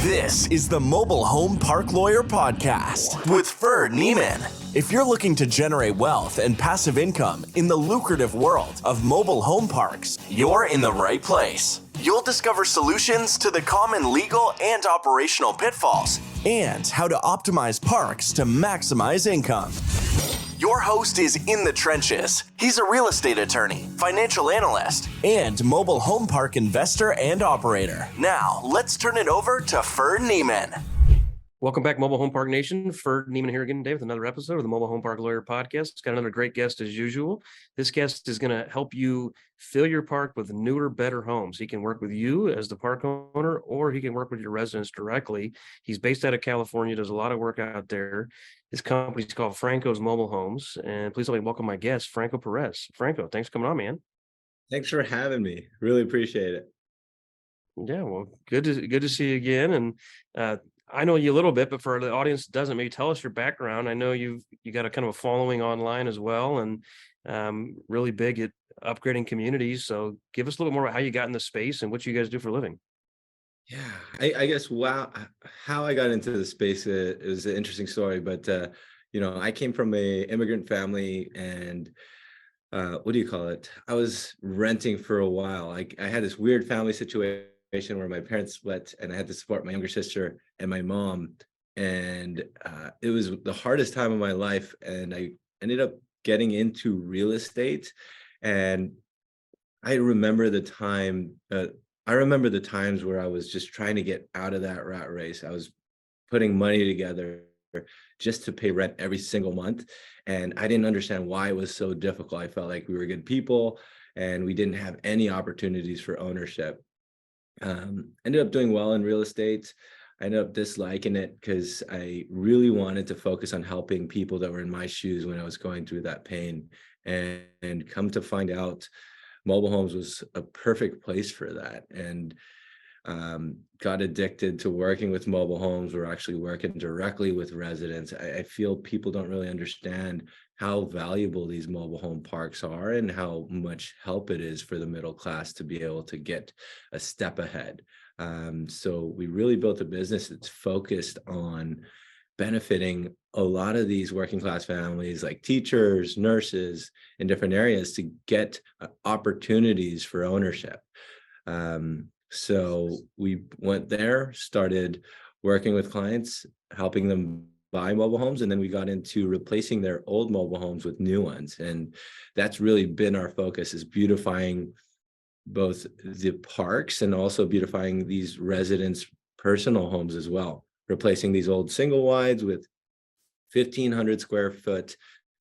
This is the Mobile Home Park Lawyer Podcast with Ferd Neiman. If you're looking to generate wealth and passive income in the lucrative world of mobile home parks, you're in the right place. You'll discover solutions to the common legal and operational pitfalls and how to optimize parks to maximize income. Your host is in the trenches. He's a real estate attorney, financial analyst, and mobile home park investor and operator. Now, let's turn it over to Ferd Neiman. Welcome back, Mobile Home Park Nation. Ferd Neiman here again today with another episode of the Mobile Home Park Lawyer Podcast. It's got another great guest as usual. This guest is going to help you fill your park with newer, better homes. He can work with you as the park owner, or he can work with your residents directly. He's based out of California, does a lot of work out there. His company is called Franco's Mobile Homes. And please let me welcome my guest, Franco Perez. Franco, thanks for coming on, man. Thanks for having me. Really appreciate it. Yeah, well, good to see you again. And I know you a little bit, but for the audience that doesn't, maybe tell us your background. I know you got a kind of a following online as well, and really big at upgrading communities. So give us a little more about how you got in the space and what you guys do for a living. Yeah, I guess how I got into the space is an interesting story, but I came from a immigrant family, and what do you call it? I was renting for a while. I had this weird family situation where my parents split, and I had to support my younger sister and my mom, and it was the hardest time of my life. And I ended up getting into real estate, and I remember the times where I was just trying to get out of that rat race. I was putting money together just to pay rent every single month, and I didn't understand why it was so difficult. I felt like we were good people and we didn't have any opportunities for ownership. Ended up doing well in real estate. I ended up disliking it because I really wanted to focus on helping people that were in my shoes when I was going through that pain. And come to find out, mobile homes was a perfect place for that. And got addicted to working with mobile homes. We're actually working directly with residents. I feel people don't really understand how valuable these mobile home parks are and how much help it is for the middle class to be able to get a step ahead. So we really built a business that's focused on benefiting a lot of these working class families, like teachers, nurses in different areas, to get opportunities for ownership. So we went there, started working with clients, helping them buy mobile homes, and then we got into replacing their old mobile homes with new ones. And that's really been our focus, is beautifying both the parks and also beautifying these residents' personal homes as well, replacing these old single wides with 1,500 square foot,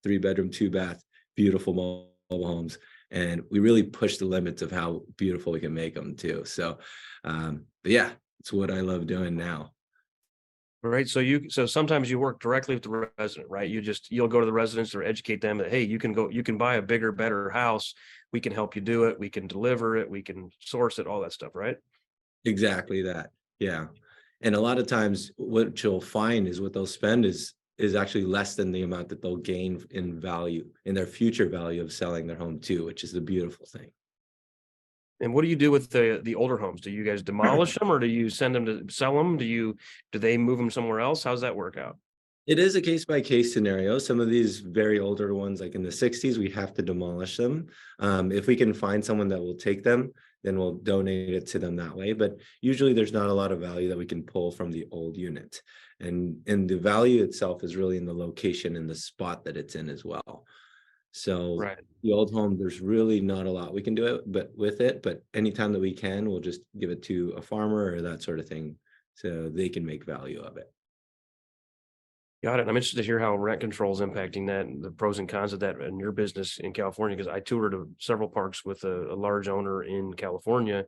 3-bedroom, 2-bath, beautiful mobile homes. And we really push the limits of how beautiful we can make them too. So, but yeah, it's what I love doing now. All right. So sometimes you work directly with the resident, right? You'll go to the residents or educate them that, hey, you can buy a bigger, better house. We can help you do it. We can deliver it. We can source it, all that stuff, right? Exactly that. Yeah. And a lot of times what you'll find is what they'll spend is actually less than the amount that they'll gain in value, in their future value of selling their home too, which is the beautiful thing. And what do you do with the older homes? Do you guys demolish them, or do you send them to sell them? Do they move them somewhere else? How's that work out? It is a case-by-case scenario. Some of these very older ones, like in the 60s, we have to demolish them. If we can find someone that will take them, then we'll donate it to them that way. But usually there's not a lot of value that we can pull from the old unit. And the value itself is really in the location and the spot that it's in as well. So right. The old home, there's really not a lot we can do but anytime that we can, we'll just give it to a farmer or that sort of thing so they can make value of it. Got it. I'm interested to hear how rent control is impacting that and the pros and cons of that in your business in California, because I toured several parks with a large owner in California,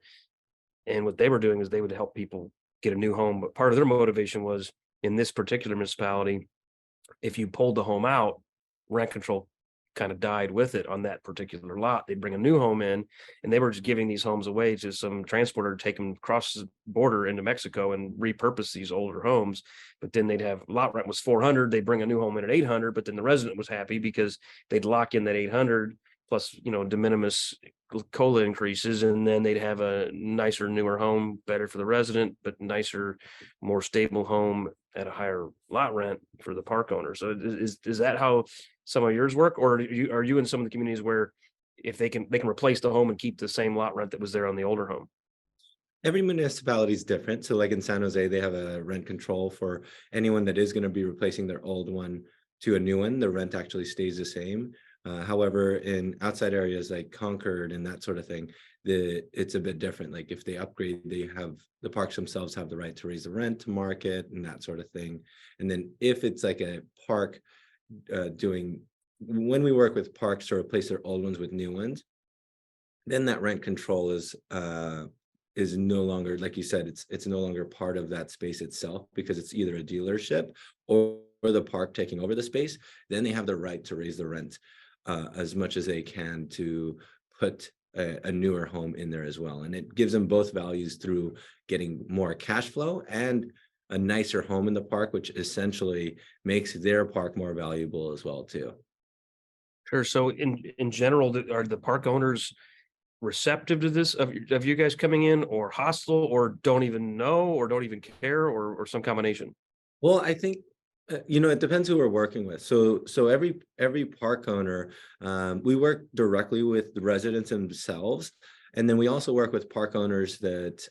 and what they were doing is they would help people get a new home. But part of their motivation was, in this particular municipality, if you pulled the home out, rent control kind of died with it on that particular lot. They'd bring a new home in, and they were just giving these homes away to some transporter to take them across the border into Mexico and repurpose these older homes. But then they'd have lot rent was $400. They'd bring a new home in at $800, but then the resident was happy because they'd lock in that $800 plus, de minimis COLA increases, and then they'd have a nicer, newer home, better for the resident, but nicer, more stable home at a higher lot rent for the park owner. So is that how some of yours work, or are you in some of the communities where if they can replace the home and keep the same lot rent that was there on the older home? Every municipality is different. So like in San Jose, they have a rent control for anyone that is going to be replacing their old one to a new one. The rent actually stays the same. However, in outside areas like Concord and that sort of thing, it's a bit different. Like if they upgrade, the parks themselves have the right to raise the rent to market and that sort of thing. And then if it's like a park when we work with parks to replace their old ones with new ones, then that rent control is no longer, like you said, it's no longer part of that space itself, because it's either a dealership or the park taking over the space. Then they have the right to raise the rent as much as they can to put a newer home in there as well. And it gives them both values through getting more cash flow and a nicer home in the park, which essentially makes their park more valuable as well too. Sure. So in general, are the park owners receptive to this of you guys coming in, or hostile, or don't even know, or don't even care, or some combination? Well, I think it depends who we're working with. So every park owner, we work directly with the residents themselves, and then we also work with park owners that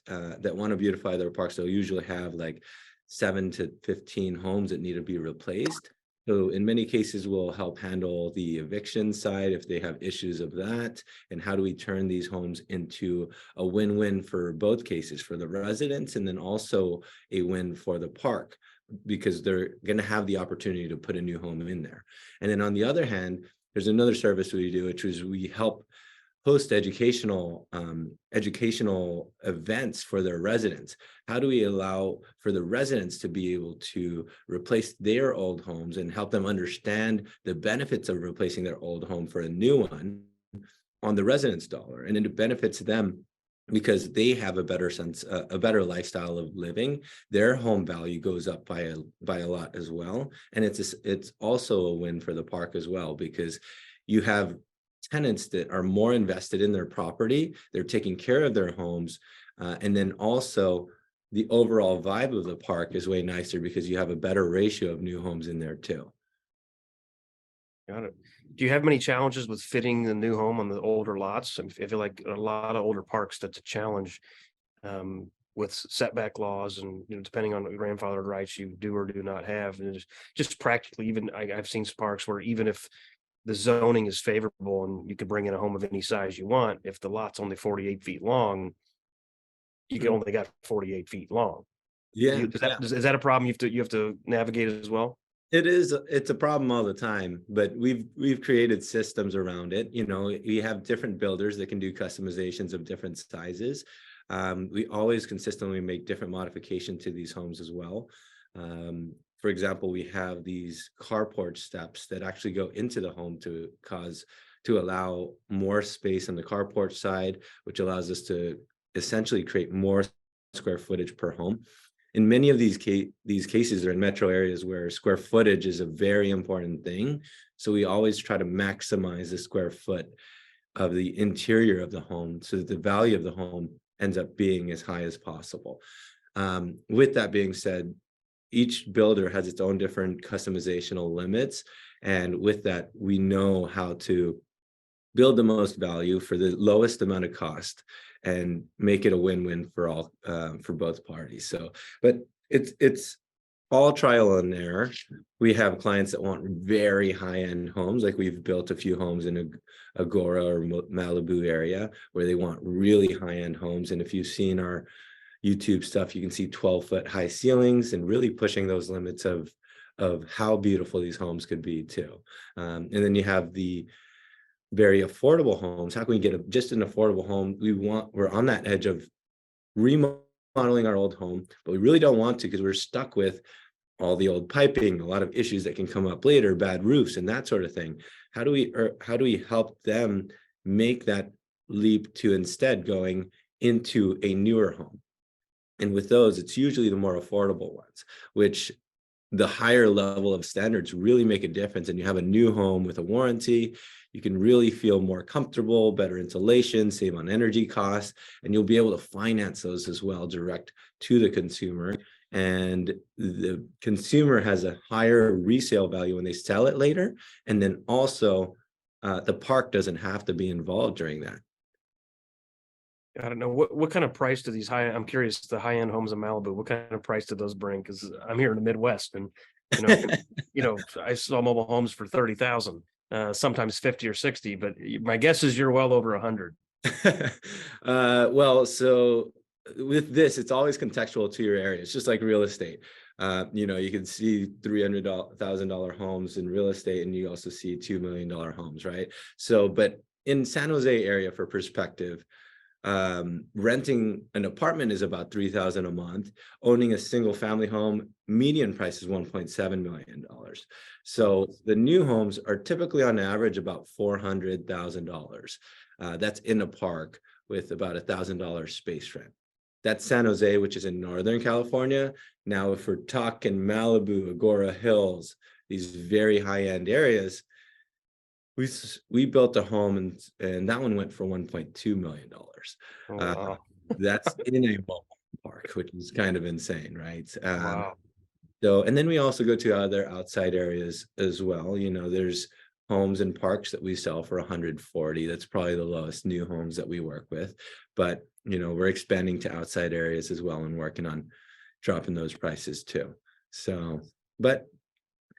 want to beautify their parks. They'll usually have like 7 to 15 homes that need to be replaced. So in many cases, we'll help handle the eviction side if they have issues of that. And how do we turn these homes into a win-win for both cases, for the residents and then also a win for the park, because they're going to have the opportunity to put a new home in there. And then on the other hand, there's another service we do, which is we help host educational events for their residents. How do we allow for the residents to be able to replace their old homes and help them understand the benefits of replacing their old home for a new one on the residents' dollar? And it benefits them because they have a better lifestyle of living. Their home value goes up by a lot as well. And it's also a win for the park as well, because you have tenants that are more invested in their property, they're taking care of their homes, and then also the overall vibe of the park is way nicer because you have a better ratio of new homes in there too. Got it. Do you have many challenges with fitting the new home on the older lots? I feel like a lot of older parks, that's a challenge with setback laws, and depending on the grandfathered rights you do or do not have. And just practically, even I've seen parks where even if the zoning is favorable and you can bring in a home of any size you want, if the lot's only 48 feet long, you can only got 48 feet long. Yeah, Is that a problem you have to navigate as well? it's a problem all the time, but we've created systems around it. We have different builders that can do customizations of different sizes. We always consistently make different modifications to these homes as well. For example, we have these carport steps that actually go into the home to allow more space on the carport side, which allows us to essentially create more square footage per home. In many of these cases are in metro areas where square footage is a very important thing. So we always try to maximize the square foot of the interior of the home so that the value of the home ends up being as high as possible. With that being said, each builder has its own different customizational limits. And with that, we know how to build the most value for the lowest amount of cost and make it a win-win for all, for both parties. So, but it's all trial and error. We have clients that want very high-end homes. Like we've built a few homes in Agora or Malibu area where they want really high-end homes. And if you've seen our YouTube stuff, you can see 12-foot high ceilings and really pushing those limits of how beautiful these homes could be too. And then you have the very affordable homes. How can we get just an affordable home? We're on that edge of remodeling our old home, but we really don't want to because we're stuck with all the old piping, a lot of issues that can come up later, bad roofs and that sort of thing. How do we help them make that leap to instead going into a newer home? And with those, it's usually the more affordable ones, which the higher level of standards really make a difference, and you have a new home with a warranty, you can really feel more comfortable, better insulation, save on energy costs, and you'll be able to finance those as well direct to the consumer. And the consumer has a higher resale value when they sell it later. And then also the park doesn't have to be involved during that. I don't know what kind of price do these I'm curious, the high end homes in Malibu, what kind of price do those bring? Because I'm here in the Midwest, and you know, I saw mobile homes for 30,000, sometimes 50 or 60, but my guess is you're well over 100. Well, so with this, it's always contextual to your area. It's just like real estate. You can see $300,000 homes in real estate, and you also see $2 million homes, right? So, but in San Jose area, for perspective, renting an apartment is about $3,000 a month. Owning a single family home, median price is $1.7 million. So the new homes are typically on average about $400,000. That's in a park with about $1,000 space rent. That's San Jose, which is in Northern California. Now, if we're talking Malibu, Agora Hills, these very high-end areas, we built a home and that one went for $1.2 million. Oh, wow. That's in a mobile park, which is kind of insane, right? Wow. So, and then we also go to other outside areas as well. There's homes and parks that we sell for 140. That's probably the lowest new homes that we work with. But, we're expanding to outside areas as well and working on dropping those prices too. So, but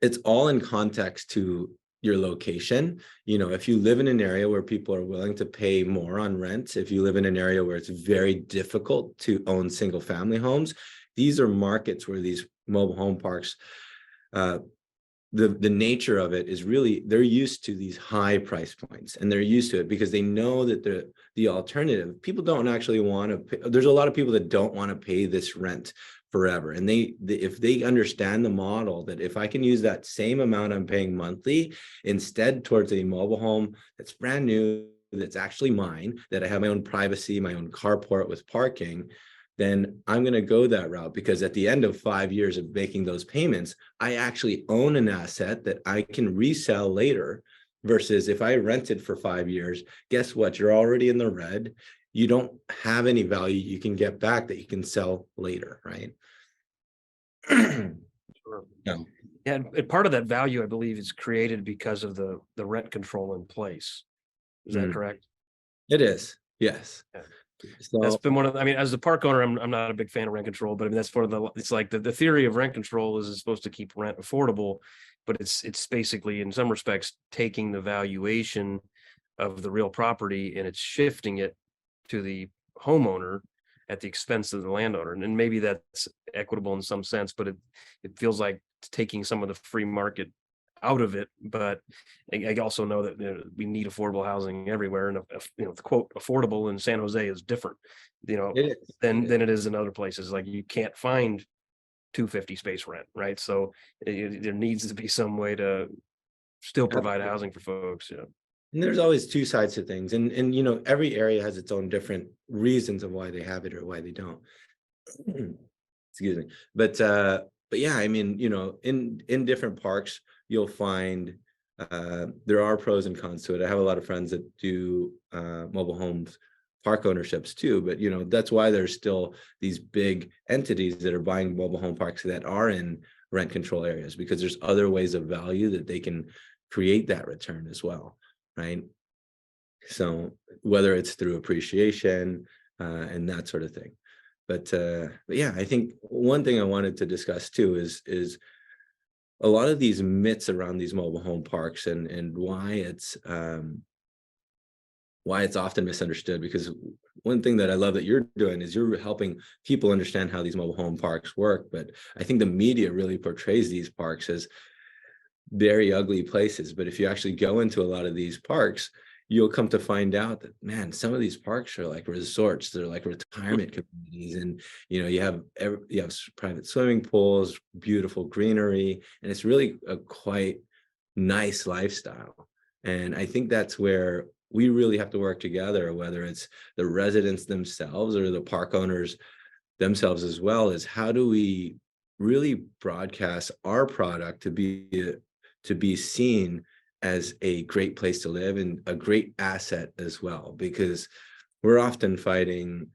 it's all in context to your location. If you live in an area where people are willing to pay more on rent, if you live in an area where it's very difficult to own single family homes, these are markets where these mobile home parks, the nature of it is really, they're used to these high price points, and they're used to it because they know that the alternative, people don't actually want to pay. There's a lot of people that don't want to pay this rent forever. And if they understand the model, that if I can use that same amount I'm paying monthly instead towards a mobile home that's brand new, that's actually mine, that I have my own privacy, my own carport with parking, then I'm going to go that route, because at the end of 5 years of making those payments, I actually own an asset that I can resell later. Versus if I rented for 5 years, guess what? You're already in the red. You don't have any value you can get back that you can sell later, right? Sure. Yeah. And part of that value, I believe, is created because of the rent control in place. Is that correct? It is, yes. Yeah. So That's been one of as a park owner, I'm not a big fan of rent control, but I mean, that's it's like the theory of rent control is supposed to keep rent affordable, but it's basically in some respects taking the valuation of the real property and it's shifting it to the homeowner at the expense of the landowner. And maybe that's equitable in some sense, but it feels like taking some of the free market out of it. But I also know that we need affordable housing everywhere, and the quote affordable in San Jose is different, than it is in other places. Like you can't find 250 space rent, right? So there needs to be some way to still provide housing for folks. Yeah. And there's always two sides to things, and every area has its own different reasons of why they have it or why they don't. Excuse me. But yeah, I mean, in different parks, you'll find there are pros and cons to it. I have a lot of friends that do mobile homes park ownerships too, but that's why there's still these big entities that are buying mobile home parks that are in rent control areas, because there's other ways of value that they can create that return as well, right? So whether it's through appreciation and that sort of thing. But yeah, I think one thing I wanted to discuss too is a lot of these myths around these mobile home parks and why it's often misunderstood. Because one thing that I love that you're doing is you're helping people understand how these mobile home parks work. But I think the media really portrays these parks as very ugly places. But if you actually go into a lot of these parks, you'll come to find out that, man, some of these parks are like resorts. They're like retirement communities, and you have private swimming pools, beautiful greenery, and it's really a quite nice lifestyle. And I think that's where we really have to work together, whether it's the residents themselves or the park owners themselves as well, is how do we really broadcast our product to be seen as a great place to live and a great asset as well, because we're often fighting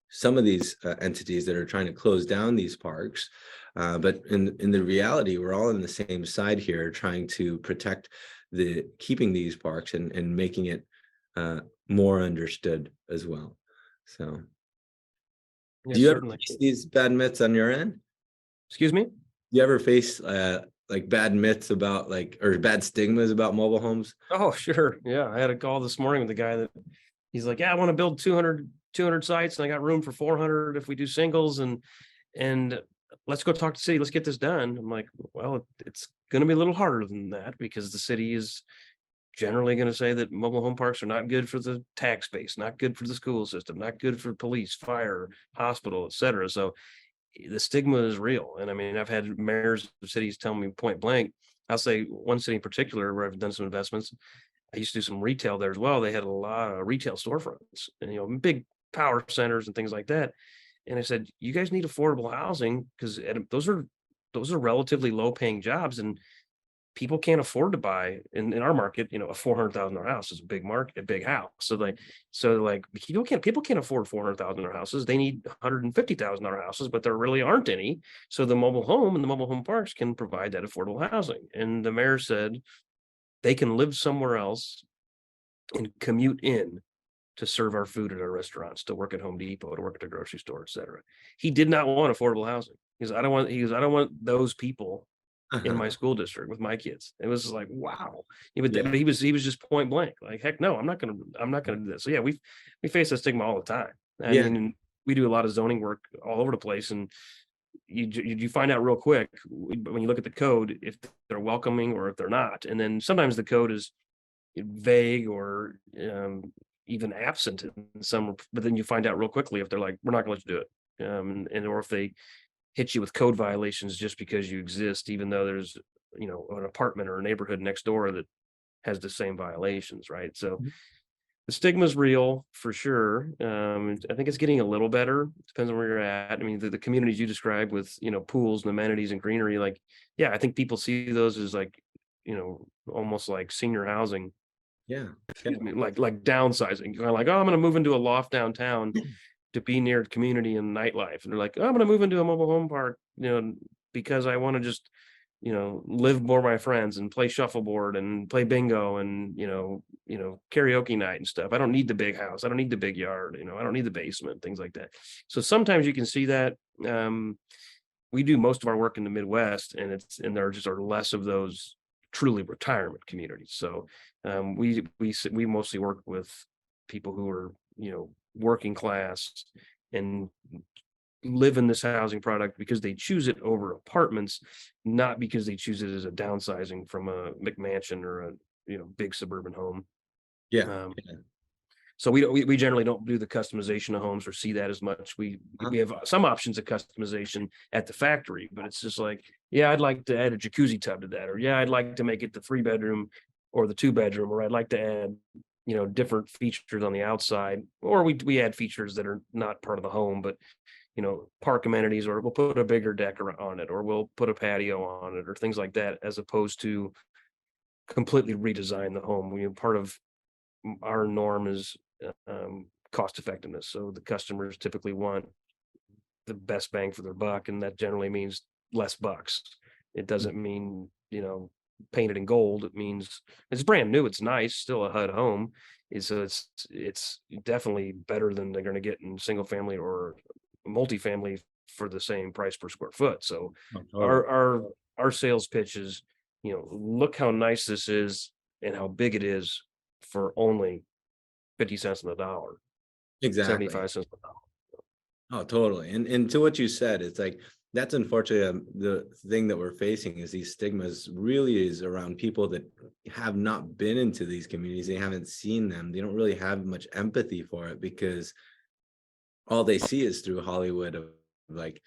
some of these entities that are trying to close down these parks. But in the reality, we're all on the same side here, trying to protect keeping these parks and making it more understood as well. So, do Yes, you ever certainly. face these bad myths on your end? Excuse me? You ever face like bad myths about or bad stigmas about mobile homes? Oh, sure. Yeah. I had a call this morning with the guy that he's like, yeah, I want to build 200 sites and I got room for 400 if we do singles and let's go talk to the city. Let's get this done. I'm like, well, it's going to be a little harder than that because the city is generally going to say that mobile home parks are not good for the tax base, not good for the school system, not good for police, fire, hospital, et cetera. So the stigma is real. And I mean, I've had mayors of cities tell me point blank. I'll say one city in particular where I've done some investments. I used to do some retail there as well. They had a lot of retail storefronts and, big power centers and things like that. And I said, you guys need affordable housing because those are relatively low paying jobs and people can't afford to buy in our market, a $400,000 house is a big market, a big house. So people can't afford $400,000 houses. They need $150,000 houses, but there really aren't any. So the mobile home and the mobile home parks can provide that affordable housing. And the mayor said they can live somewhere else and commute in to serve our food at our restaurants, to work at Home Depot, to work at the grocery store, et cetera. He did not want affordable housing. I don't want those people in my school district with my kids. It was just like, wow. Yeah. But he was just point blank, like, heck no, I'm not gonna do that. So yeah, we face that stigma all the time. I Yeah. mean, we do a lot of zoning work all over the place, and you find out real quick when you look at the code if they're welcoming or if they're not. And then sometimes the code is vague or even absent in some, but then you find out real quickly if they're like, we're not gonna let you do it. And or if they hit you with code violations just because you exist, even though there's, an apartment or a neighborhood next door that has the same violations, right? So Mhm. the stigma is real for sure. I think it's getting a little better. Depends on where you're at. I mean, the communities you described with, pools and amenities and greenery, like, yeah, I think people see those as like, almost like senior housing, Yeah. excuse me, like downsizing. Kind of like, oh, I'm going to move into a loft downtown to be near community and nightlife. And they're like, oh, I'm going to move into a mobile home park, because I want to just, live more with my friends and play shuffleboard and play bingo and, karaoke night and stuff. I don't need the big house. I don't need the big yard. I don't need the basement, things like that. So sometimes you can see that. We do most of our work in the Midwest, and there just are less of those truly retirement communities. So we mostly work with people who are, working class and live in this housing product because they choose it over apartments, not because they choose it as a downsizing from a McMansion or a, big suburban home. Yeah. Um, Yeah. so we generally don't do the customization of homes or see that as much. We have some options of customization at the factory, but it's just like, yeah, I'd like to add a jacuzzi tub to that, or yeah, I'd like to make it the 3-bedroom or the 2-bedroom, or I'd like to add, different features on the outside, or we add features that are not part of the home, but park amenities, or we'll put a bigger deck on it, or we'll put a patio on it, or things like that, as opposed to completely redesign the home. Part of our norm is cost effectiveness. So the customers typically want the best bang for their buck, and that generally means less bucks. It doesn't mean, painted in gold. It means it's brand new. It's nice, still a HUD home. It's definitely better than they're going to get in single family or multifamily for the same price per square foot. So Oh, totally. our sales pitch is, look how nice this is and how big it is for only 50 cents on the dollar, Exactly. 75 cents on the dollar. Oh, totally. And to what you said, it's like that's unfortunately the thing that we're facing is these stigmas really is around people that have not been into these communities. They haven't seen them. They don't really have much empathy for it because all they see is through Hollywood of like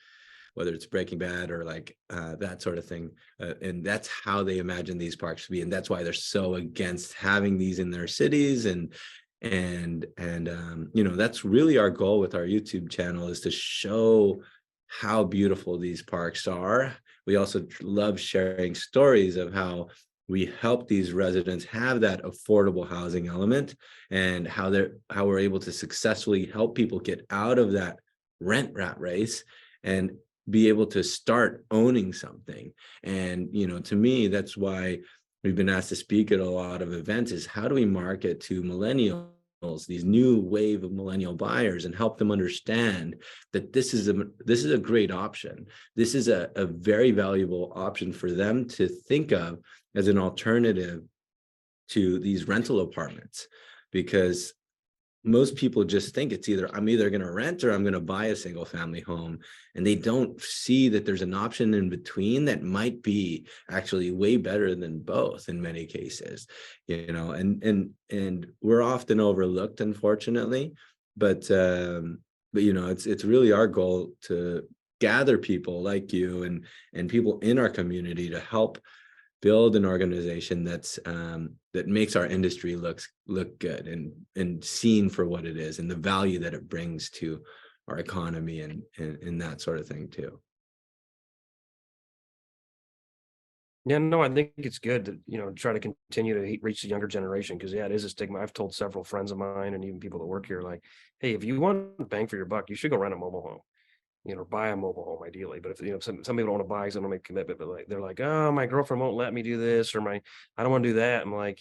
whether it's Breaking Bad or that sort of thing. And that's how they imagine these parks to be. And that's why they're so against having these in their cities. And that's really our goal with our YouTube channel is to show how beautiful these parks are. We also love sharing stories of how we help these residents have that affordable housing element, and how we're able to successfully help people get out of that rent rat race and be able to start owning something. And to me, that's why we've been asked to speak at a lot of events, is how do we market to millennials, these new wave of millennial buyers, and help them understand that this is a great option. This is a very valuable option for them to think of as an alternative to these rental apartments, because most people just think it's I'm either going to rent or I'm going to buy a single family home, and they don't see that there's an option in between that might be actually way better than both in many cases. And we're often overlooked, unfortunately, but it's really our goal to gather people like you and people in our community to help build an organization that makes our industry look good and seen for what it is, and the value that it brings to our economy and that sort of thing too. Yeah, no, I think it's good to, try to continue to reach the younger generation, because yeah, it is a stigma. I've told several friends of mine and even people that work here, like, hey, if you want bang for your buck, you should go rent a mobile home. Buy a mobile home ideally. But if some people don't want to buy because they don't make a commitment, but like they're like, oh, my girlfriend won't let me do this, or I don't want to do that. I'm like,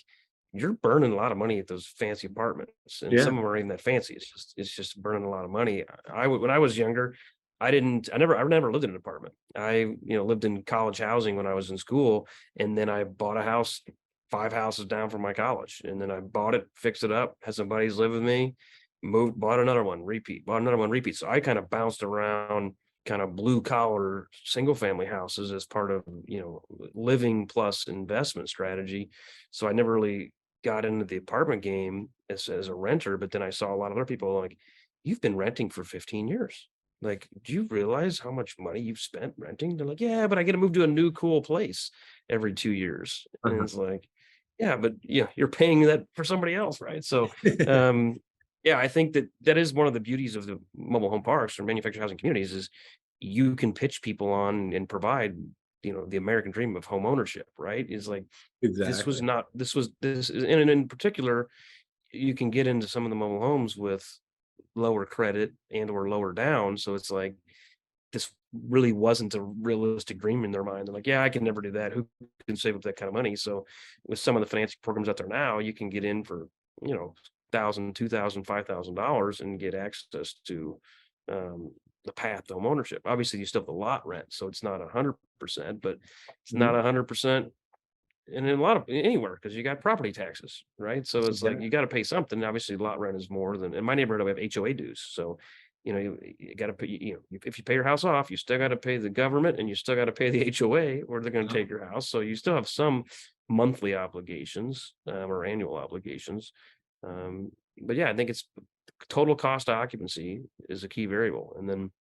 you're burning a lot of money at those fancy apartments, and Yeah. some of them are even that fancy. It's just burning a lot of money. When I was younger, I never lived in an apartment. I lived in college housing when I was in school, and then I bought a house 5 houses down from my college, and then I bought it, fixed it up, had some buddies live with me, moved, bought another one, repeat, bought another one, repeat. So I kind of bounced around kind of blue collar single family houses as part of, living plus investment strategy. So I never really got into the apartment game as a renter, but then I saw a lot of other people like, you've been renting for 15 years. Like, do you realize how much money you've spent renting? They're like, yeah, but I get to move to a new cool place every 2 years. And Uh-huh. it's like, yeah, but you're paying that for somebody else, right? So um yeah, I think that is one of the beauties of the mobile home parks or manufactured housing communities is you can pitch people on and provide, the American dream of home ownership, right? Is like this was Exactly. not this was this is and in particular, you can get into some of the mobile homes with lower credit and or lower down. So it's like this really wasn't a realistic dream in their mind. They're like, yeah, I can never do that. Who can save up that kind of money? So with some of the financing programs out there now, you can get in for, thousand, $2,000, $5,000 and get access to um, the path to home ownership. Obviously, you still have the lot rent, so it's not 100%, but it's not Mhm. 100%. And in a lot of anywhere because you got property taxes, right? So it's like Yeah. you got to pay something. Obviously, lot rent is more than in my neighborhood. We have HOA dues, so you got to pay. If you pay your house off, you still got to pay the government, and you still got to pay the HOA, or they're going to Uh-huh. take your house. So you still have some monthly obligations or annual obligations. But yeah, I think it's total cost of occupancy is a key variable, and then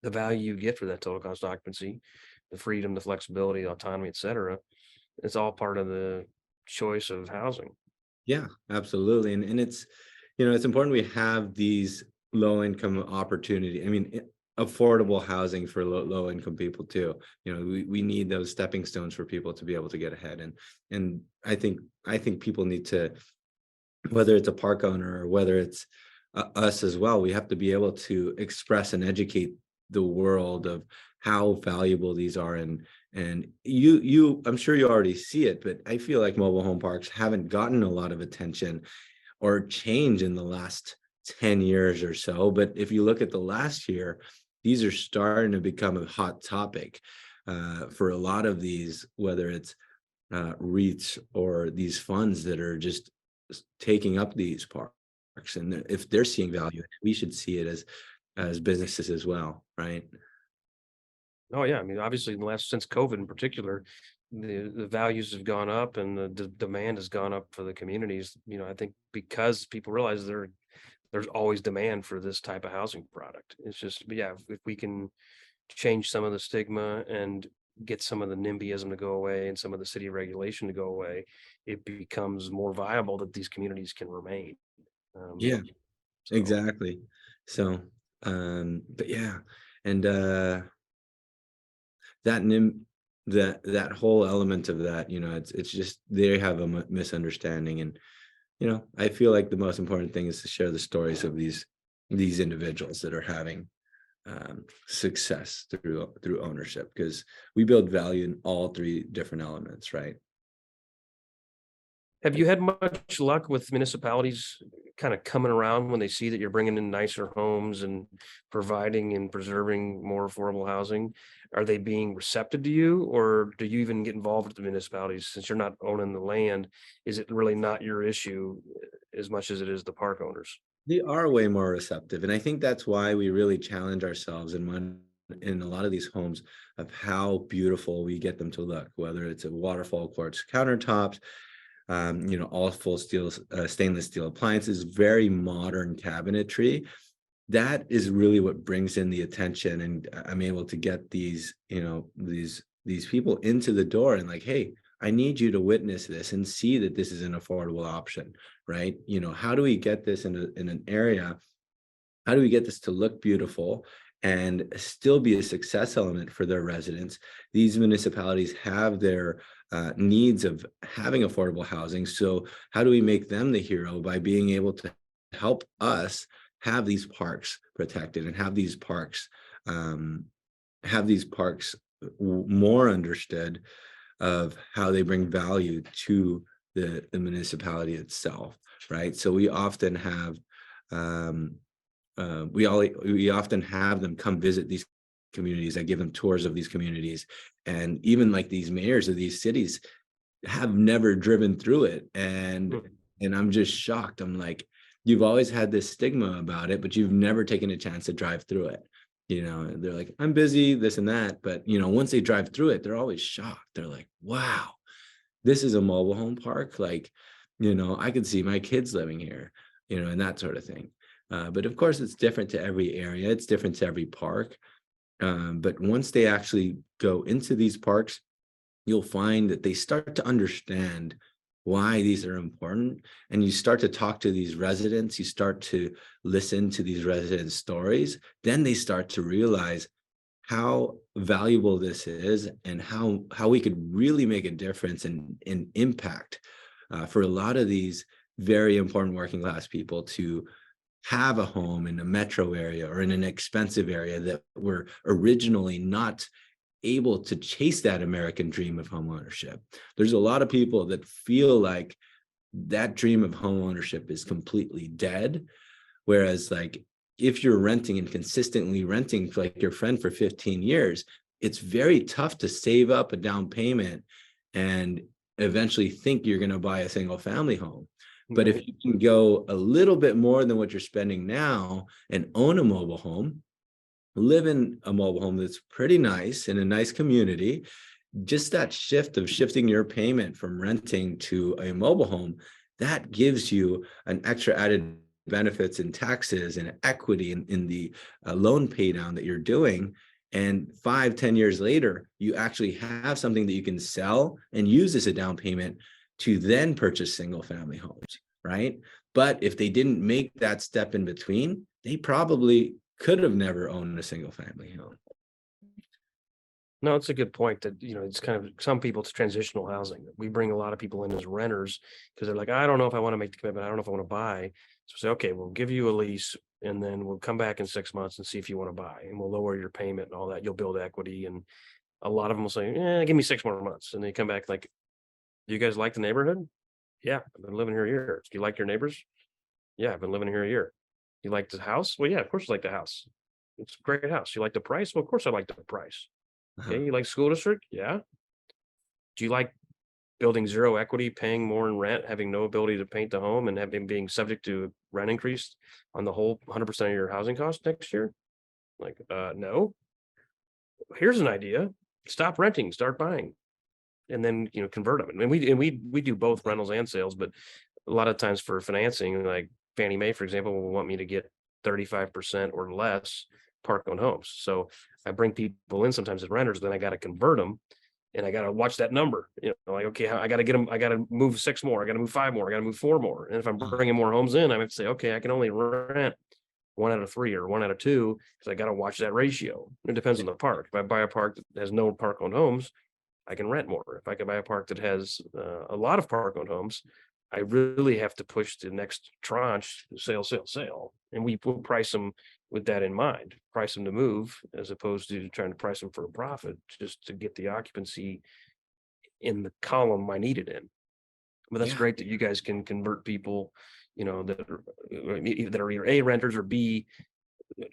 the value you get for that total cost of occupancy, the freedom, the flexibility, the autonomy, et cetera. It's all part of the choice of housing. Yeah, absolutely. And it's important we have these low income opportunity. I mean, affordable housing for low income people too. We need those stepping stones for people to be able to get ahead. And I think people need to, whether it's a park owner or whether it's us as well, we have to be able to express and educate the world of how valuable these are. And I'm sure you already see it, but I feel like mobile home parks haven't gotten a lot of attention or change in the last 10 years or so. But if you look at the last year, these are starting to become a hot topic for a lot of these, whether it's REITs or these funds that are just taking up these parks. And if they're seeing value, we should see it as businesses as well, right? Oh yeah, I mean, obviously, in the last since COVID in particular, the values have gone up and the demand has gone up for the communities. I think because people realize there's always demand for this type of housing product. It's just, but yeah, if we can change some of the stigma and get some of the NIMBYism to go away and some of the city regulation to go away, it becomes more viable that these communities can remain. Um, Yeah, so exactly. So, but yeah. And that that whole element of that, it's just they have a misunderstanding. And I feel like the most important thing is to share the stories of these individuals that are having success through ownership, because we build value in all three different elements, right? Have you had much luck with municipalities kind of coming around when they see that you're bringing in nicer homes and providing and preserving more affordable housing? Are they being receptive to you, or do you even get involved with the municipalities since you're not owning the land? Is it really not your issue as much as it is the park owners? They are way more receptive, and I think that's why we really challenge ourselves in a lot of these homes of how beautiful we get them to look, whether it's a waterfall quartz countertops, all full steel, stainless steel appliances, very modern cabinetry. That is really what brings in the attention, and I'm able to get these people into the door and like, hey, I need you to witness this and see that this is an affordable option, right? How do we get this in an area? How do we get this to look beautiful and still be a success element for their residents? These municipalities have their needs of having affordable housing. So how do we make them the hero by being able to help us have these parks protected and have these parks more understood of how they bring value to the municipality itself, right? So we often have we often have them come visit these communities. I give them tours of these communities, and even like these mayors of these cities have never driven through it, and I'm just shocked. I'm like, you've always had this stigma about it, but you've never taken a chance to drive through it. They're like, I'm busy, this and that, but once they drive through it, they're always shocked. They're like, wow, this is a mobile home park. Like, I could see my kids living here, and that sort of thing. But of course, it's different to every area. It's different to every park. But once they actually go into these parks, you'll find that they start to understand why these are important. And you start to talk to these residents, you start to listen to these residents' stories. Then they start to realize how valuable this is and how we could really make a difference and impact for a lot of these very important working class people to have a home in a metro area or in an expensive area that were originally not able to chase that American dream of home ownership. There's a lot of people that feel like that dream of home ownership is completely dead. Whereas like if you're renting and consistently renting like your friend for 15 years, it's very tough to save up a down payment and eventually think you're going to buy a single family home. But if you can go a little bit more than what you're spending now and own a mobile home, live in a mobile home that's pretty nice in a nice community, just that shift of shifting your payment from renting to a mobile home, that gives you an extra added benefits in taxes and equity in the loan pay down that you're doing. And 5-10 years later, you actually have something that you can sell and use as a down payment to then purchase single family homes, right? But if they didn't make that step in between, they probably could have never owned a single family home. No, it's a good point that, it's kind of some people, it's transitional housing. We bring a lot of people in as renters because they're like, I don't know if I want to make the commitment. I don't know if I want to buy. So say, okay, we'll give you a lease and then we'll come back in 6 months and see if you want to buy, and we'll lower your payment and all that. You'll build equity. And a lot of them will say, give me 6 more months. And they come back like, do you guys like the neighborhood? Yeah, I've been living here a year. Do you like your neighbors? Yeah, I've been living here a year. You like the house? Well, yeah, of course I like the house. It's a great house. You like the price? Well, of course I like the price. Uh-huh. Okay, you like school district? Yeah. Do you like building zero equity, paying more in rent, having no ability to paint the home, and having being subject to rent increase on the whole 100% of your housing cost next year? Like, no. Here's an idea: stop renting, start buying, and then convert them. And we do both rentals and sales, but a lot of times for financing, like Fannie Mae, for example, will want me to get 35% or less park-owned homes. So I bring people in sometimes as renters, then I got to convert them, and I got to watch that number. Like, okay, I got to get them. I got to move 6 more. I got to move 5 more. I got to move 4 more. And if I'm bringing more homes in, I have to say, okay, I can only rent 1 out of 3 or 1 out of 2, because I got to watch that ratio. It depends on the park. If I buy a park that has no park-owned homes, I can rent more. If I can buy a park that has a lot of park-owned homes, I really have to push the next tranche, sale. And we will price them with that in mind, price them to move, as opposed to trying to price them for a profit, just to get the occupancy in the column I need it in. But that's Yeah. great that you guys can convert people, that are either A, renters, or B,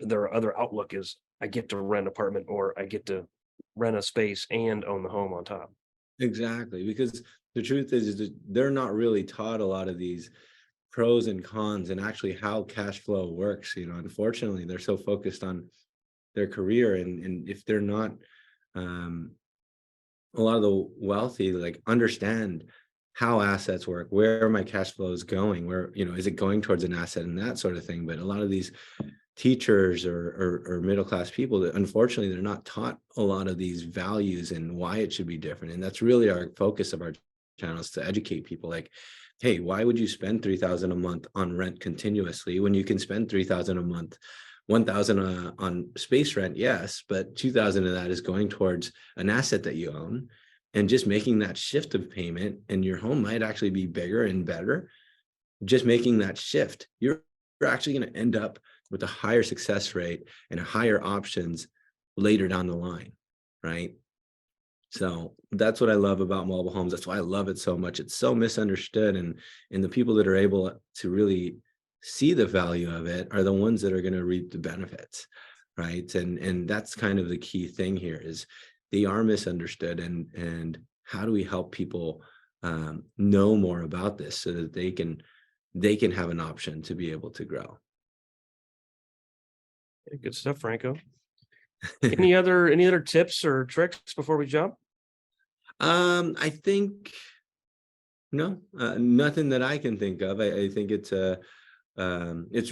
their other outlook is I get to rent an apartment, or I get to rent a space and own the home on top. Exactly, because the truth is that they're not really taught a lot of these pros and cons and actually how cash flow works. Unfortunately, they're so focused on their career, and if they're not, a lot of the wealthy like understand how assets work, where my cash flow is going, where, is it going towards an asset and that sort of thing. But a lot of these teachers or middle-class people, that unfortunately they're not taught a lot of these values and why it should be different. And that's really our focus of our channels, to educate people like, hey, why would you spend $3,000 a month on rent continuously when you can spend $3,000 a month, $1,000 on space rent? Yes, but $2,000 of that is going towards an asset that you own, and just making that shift of payment, and your home might actually be bigger and better. Just making that shift, you're actually going to end up with a higher success rate and higher options later down the line, right? So that's what I love about mobile homes. That's why I love it so much. It's so misunderstood, and the people that are able to really see the value of it are the ones that are going to reap the benefits, right? And that's kind of the key thing here, is they are misunderstood, and how do we help people know more about this so that they can have an option to be able to grow. Good stuff, Franco. Any other tips or tricks before we jump? I think no, nothing that I can think of. I think it's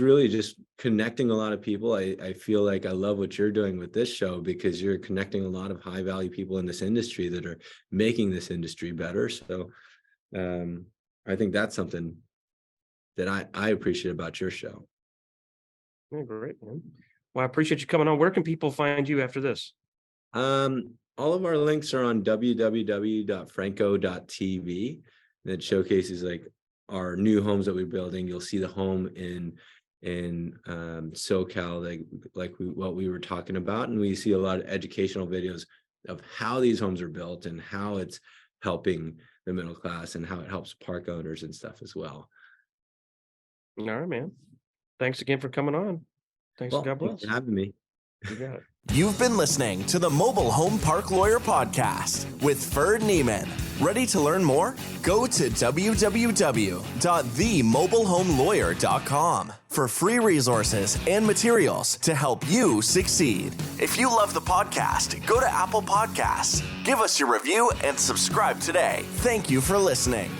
really just connecting a lot of people. I feel like I love what you're doing with this show, because you're connecting a lot of high value people in this industry that are making this industry better. So I think that's something that I appreciate about your show. Yeah, great, man. Well, I appreciate you coming on. Where can people find you after this? All of our links are on www.franco.tv. That showcases like our new homes that we're building. You'll see the home in SoCal, what we were talking about, and we see a lot of educational videos of how these homes are built and how it's helping the middle class and how it helps park owners and stuff as well. All right, man. Thanks again for coming on. Thanks. Well, God bless. thanks for having me. You got it. You've been listening to the Mobile Home Park Lawyer Podcast with Ferd Neiman. Ready to learn more? Go to www.themobilehomelawyer.com for free resources and materials to help you succeed. If you love the podcast, go to Apple Podcasts, give us your review, and subscribe today. Thank you for listening.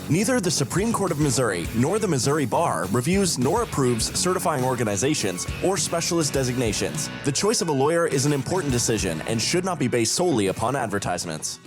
Neither the Supreme Court of Missouri nor the Missouri Bar reviews nor approves certifying organizations or specialist designations. The choice of a lawyer is an important decision and should not be based solely upon advertisements.